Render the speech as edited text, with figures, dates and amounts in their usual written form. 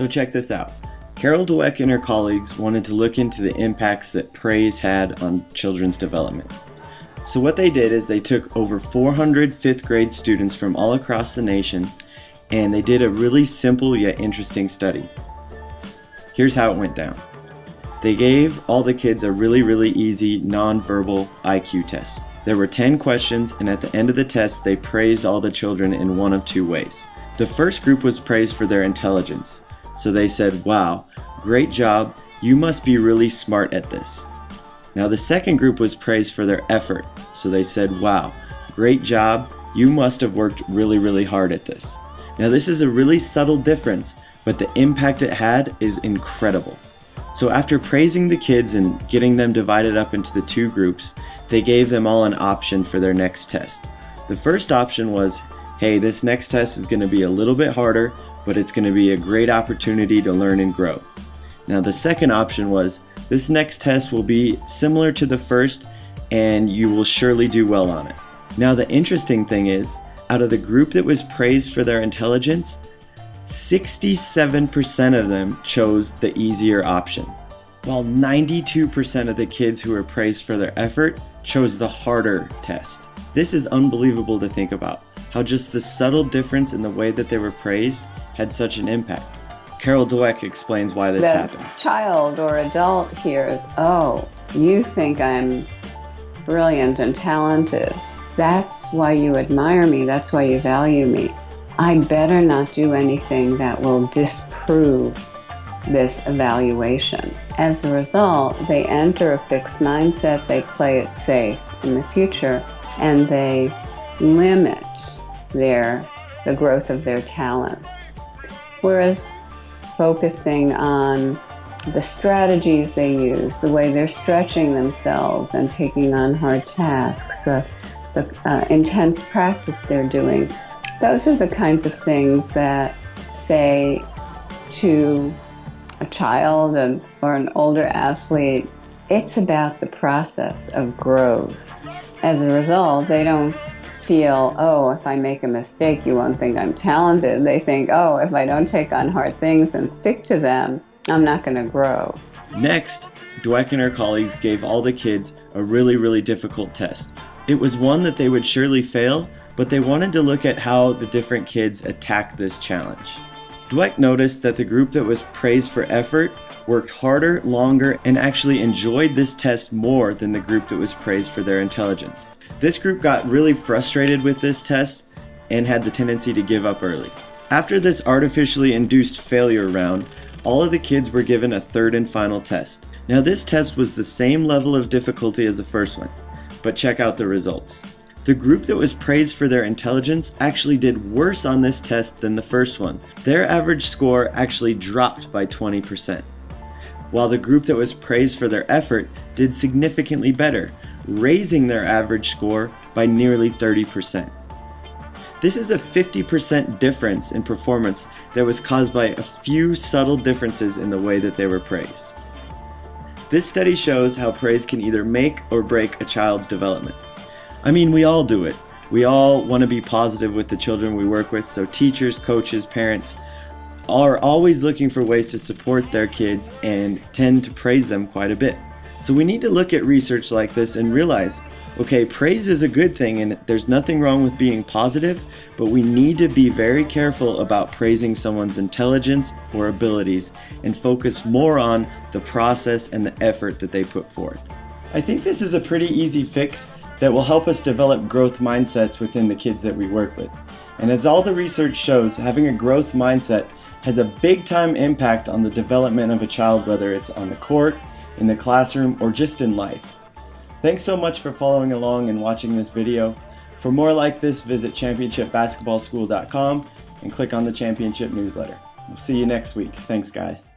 So check this out. Carol Dweck and her colleagues wanted to look into the impacts that praise had on children's development. So what they did is they took over 400 fifth grade students from all across the nation, and they did a really simple yet interesting study. Here's how it went down. They gave all the kids a really easy non-verbal IQ test. There were 10 questions, and at the end of the test, they praised all the children in one of two ways. The first group was praised for their intelligence. So they said, "Wow, great job, you must be really smart at this." Now the second group was praised for their effort. So they said, "Wow, great job, you must have worked really hard at this." Now this is a really subtle difference, but the impact it had is incredible. So after praising the kids and getting them divided up into the two groups, they gave them all an option for their next test. The first option was, hey, this next test is going to be a little bit harder, but it's going to be a great opportunity to learn and grow. Now the second option was, this next test will be similar to the first and you will surely do well on it. Now the interesting thing is, out of the group that was praised for their intelligence, 67% of them chose the easier option, while 92% of the kids who were praised for their effort chose the harder test. This is unbelievable to think about, how just the subtle difference in the way that they were praised had such an impact. Carol Dweck explains why this happens. The child or adult hears, "Oh, you think I'm brilliant and talented. That's why you admire me. That's why you value me. I better not do anything that will disprove this evaluation." As a result, they enter a fixed mindset, they play it safe in the future, and they limit the growth of their talents. Whereas focusing on the strategies they use, the way they're stretching themselves and taking on hard tasks, the intense practice they're doing, those are the kinds of things that say to a child or an older athlete, it's about the process of growth. As a result, they don't feel, oh, if I make a mistake, you won't think I'm talented. They think, oh, if I don't take on hard things and stick to them, I'm not going to grow. Next, Dweck and her colleagues gave all the kids a really difficult test. It was one that they would surely fail, but they wanted to look at how the different kids attacked this challenge. Dweck noticed that the group that was praised for effort worked harder, longer, and actually enjoyed this test more than the group that was praised for their intelligence. This group got really frustrated with this test and had the tendency to give up early. After this artificially induced failure round, all of the kids were given a third and final test. Now this test was the same level of difficulty as the first one, but check out the results. The group that was praised for their intelligence actually did worse on this test than the first one. Their average score actually dropped by 20%, while the group that was praised for their effort did significantly better, raising their average score by nearly 30%. This is a 50% difference in performance that was caused by a few subtle differences in the way that they were praised. This study shows how praise can either make or break a child's development. I mean, we all do it. We all want to be positive with the children we work with, so teachers, coaches, parents are always looking for ways to support their kids and tend to praise them quite a bit. So we need to look at research like this and realize, okay, praise is a good thing and there's nothing wrong with being positive, but we need to be very careful about praising someone's intelligence or abilities and focus more on the process and the effort that they put forth. I think this is a pretty easy fix that will help us develop growth mindsets within the kids that we work with. And as all the research shows, having a growth mindset has a big time impact on the development of a child, whether it's on the court, in the classroom, or just in life. Thanks so much for following along and watching this video. For more like this, visit championshipbasketballschool.com and click on the championship newsletter. We'll see you next week. Thanks, guys.